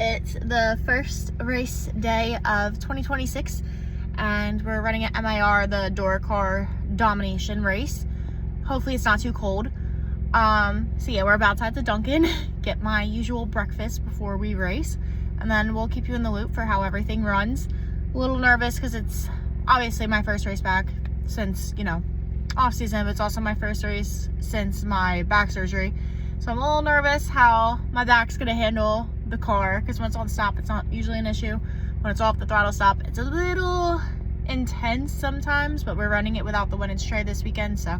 It's the first race day of 2026 and we're running at MIR, the Door Car Domination race. Hopefully it's not too cold. So yeah, we're about to head to Dunkin', get my usual breakfast before we race, and then we'll keep you in the loop for how everything runs. A little nervous because it's obviously my first race back since, you know, off season, but it's also my first race since my back surgery. So I'm a little nervous how my back's gonna handle the car, because when it's on stop, it's not usually an issue. When it's off the throttle stop, it's a little intense sometimes, but we're running it without the windage tray this weekend, so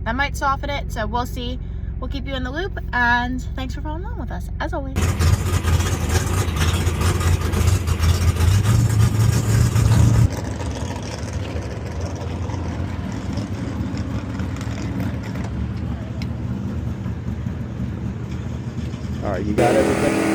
that might soften it. So we'll see. We'll keep you in the loop, and thanks for following along with us, as always. All right, you got everything?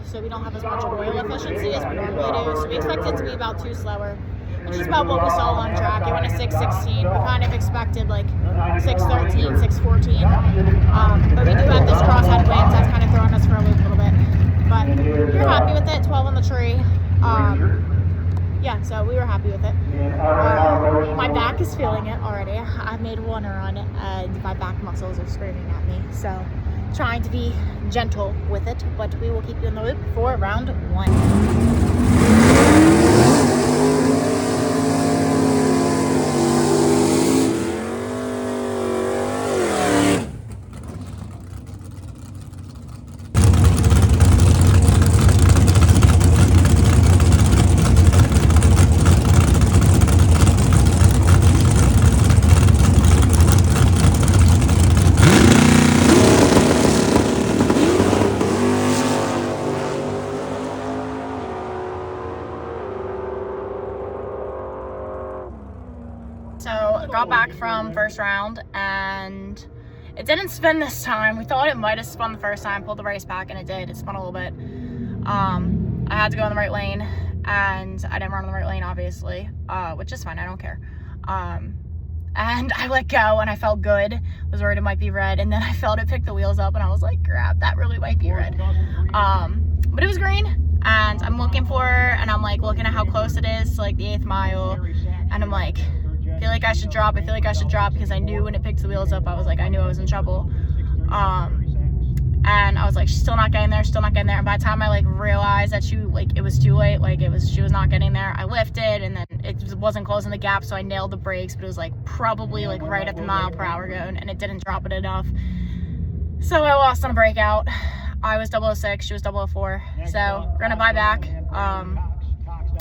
So we don't have as much oil efficiency as we normally do. So we expect it to be about 2 slower, which is about what we saw on track. It went a 6:16. We kind of expected like 6:13, 6:14. But we do have this crosshead wind, so that's kind of throwing us for a loop a little bit. But we were happy with it. 12 on the tree. Yeah, so we were happy with it. My back is feeling it already. I made one run and my back muscles are screaming at me. So trying to be gentle with it, but we will keep you in the loop for round 1. So got back from first round and it didn't spin this time. We thought it might have spun the first time, pulled the race back, and it did. It spun a little bit. I had to go in the right lane and I didn't run in the right lane, obviously, which is fine, I don't care. And I let go and I felt good. Was worried it might be red, and then I felt it pick the wheels up and I was like, crap, that really might be red. But it was green, and I'm looking for her, and I'm like looking at how close it is to like the 8th mile, and I'm like, I feel like I should drop. I feel like I should drop, because I knew when it picked the wheels up, I was like, I knew I was in trouble. And I was like, she's still not getting there, still not getting there. And by the time I like realized that it was too late, she was not getting there, I lifted, and then it wasn't closing the gap, so I nailed the brakes, but it was like probably like right at the mph zone, and it didn't drop it enough. So I lost on a breakout. I was 006, she was 004. So we're gonna buy back.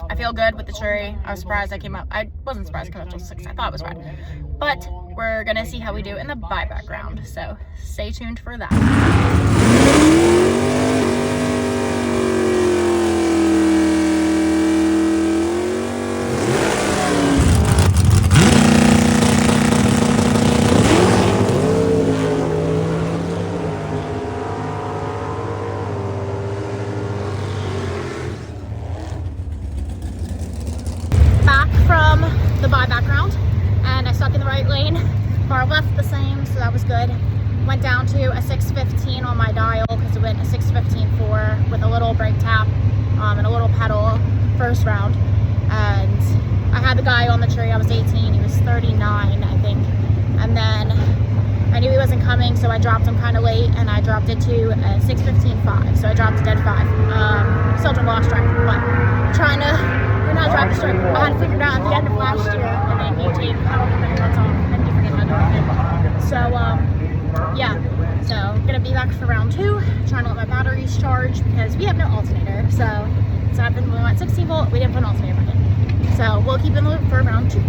I feel good with the tree. I was surprised I came up. I wasn't surprised I came up till 6. I thought it was red. But we're gonna see how we do in the buyback round. So stay tuned for that. From the buyback round, and I stuck in the right lane. Car left the same, so that was good. Went down to a 6:15 on my dial, because it went a 6:15.4 with a little brake tap and a little pedal first round. And I had the guy on the tree. I was 18, he was 39, I think. And then I knew he wasn't coming, so I dropped him kind of late, and I dropped it to a 6:15.5. So I dropped a dead 5. Still lost track, but trying to. Not drive the straight. I had figured out at the end of last year, and then you take that's all, and you forget how to do it. So yeah, so gonna be back for round 2, trying to let my batteries charge, because we have no alternator. So happened when we went 16 volt, we didn't put an alternator back in. So we'll keep in the loop for round 2.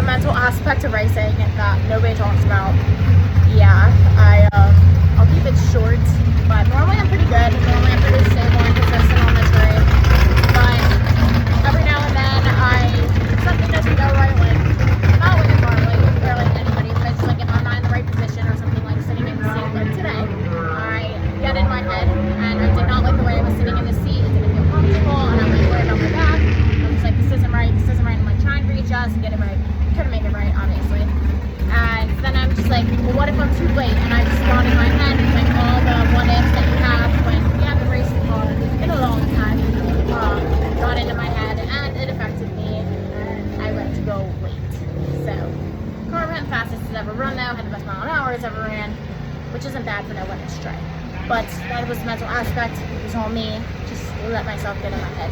the mental aspect of racing that nobody talks about. Yeah, I'll keep it short, but normally I'm pretty good. Normally I'm pretty stable and consistent on the track. But every now and then something doesn't go right, like not with the car, like barely anybody, but it's like if I'm not in the right position or something, like sitting in the seat like today, I get in my head and I did not like the way I was sitting in the seat. It didn't feel comfortable and I'm like worried about my back. I'm just like, this isn't right. I'm like trying to readjust and get it right. Couldn't make it right, obviously. And then I'm just like, well, what if I'm too late? And I just got in my head like all the what ifs that you have when you haven't raced the car in a long time. Got into my head and it affected me and I went to go late. So, car ran the fastest it's ever run now, had the best mile an hour it's ever ran, which isn't bad for no limit strike. But that was the mental aspect. It was all me. Just let myself get in my head.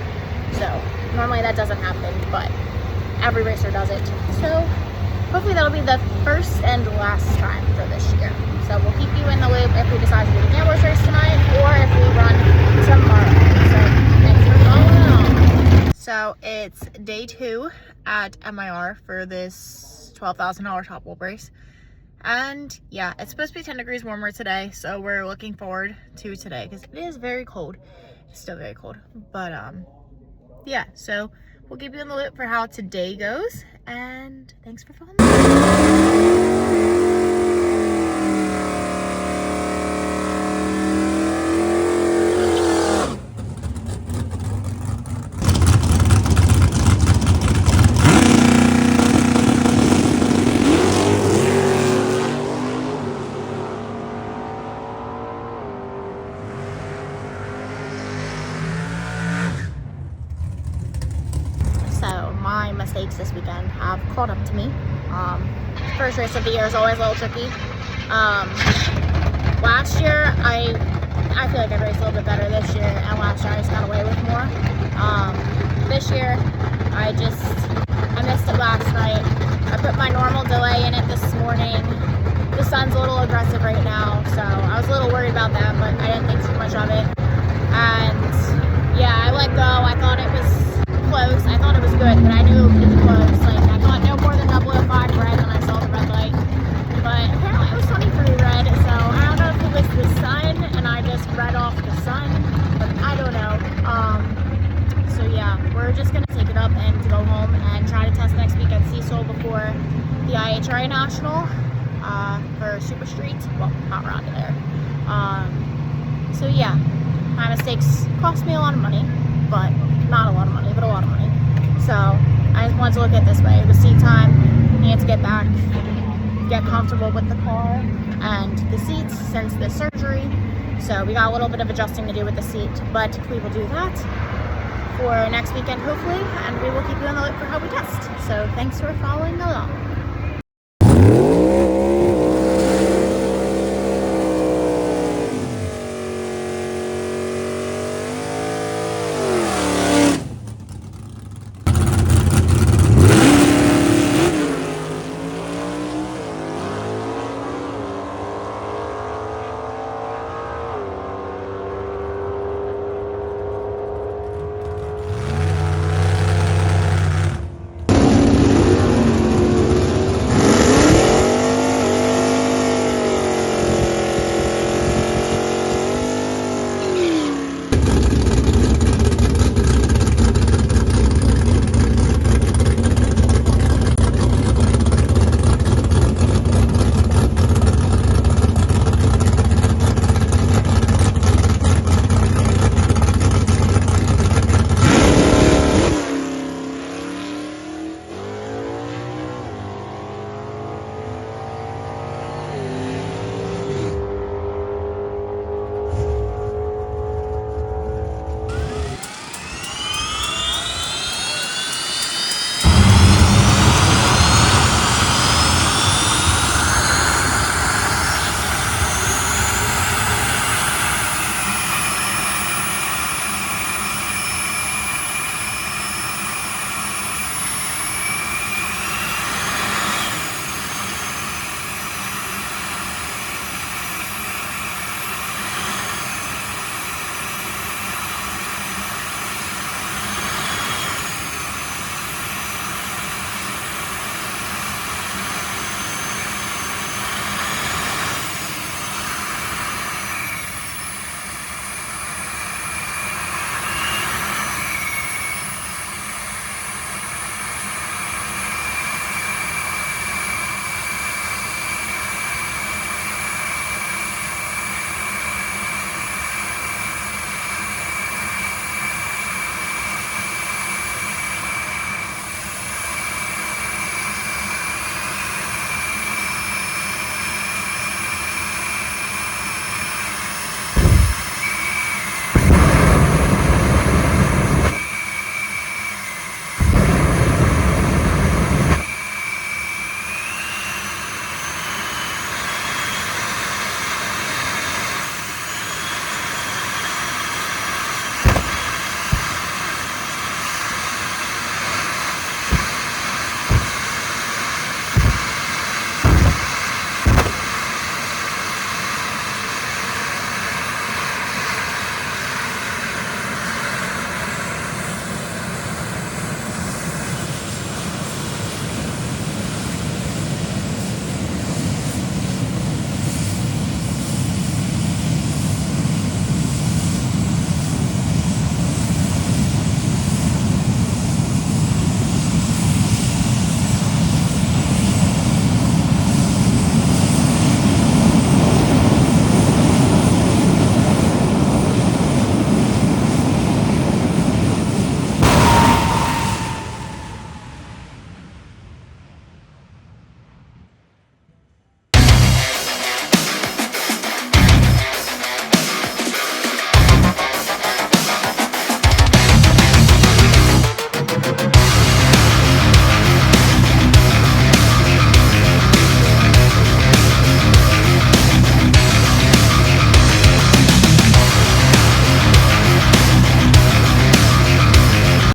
So, normally that doesn't happen, but every racer does it. So, hopefully that'll be the first and last time for this year. So we'll keep you in the loop if we decide to do the Gamblers race tonight or if we run tomorrow. So thanks for following along. So it's day 2 at MIR for this $12,000 Top Rope race. And yeah, it's supposed to be 10 degrees warmer today. So we're looking forward to today because it is very cold. It's still very cold. But yeah, so we'll keep you in the loop for how today goes, and thanks for following. My mistakes this weekend have caught up to me. First race of the year is always a little tricky. Last year, I feel like I raced a little bit better this year, and last year I just got away with more. This year, I missed it last night. I put my normal delay in it this morning. The sun's a little aggressive right now, so I was a little worried about that, but I didn't think too much of it. And yeah, I let go. I thought it was close. I thought it was good, but I knew it was close. Like, I thought no more than 005 red when I saw the red light. But apparently it was 23 red, so I don't know if it was the sun and I just read off the sun, but I don't know. So yeah, we're just gonna take it up and go home and try to test next week at Cecil before the IHRA National for Super Street. Well, not around there. So yeah, my mistakes cost me a lot of money, but not a lot of money, but a lot of money. So I just wanted to look at it this way. It was seat time. Needed to get back, get comfortable with the car and the seats since the surgery. So we got a little bit of adjusting to do with the seat, but we will do that for next weekend hopefully, and we will keep you in the loop for how we test. So thanks for following along.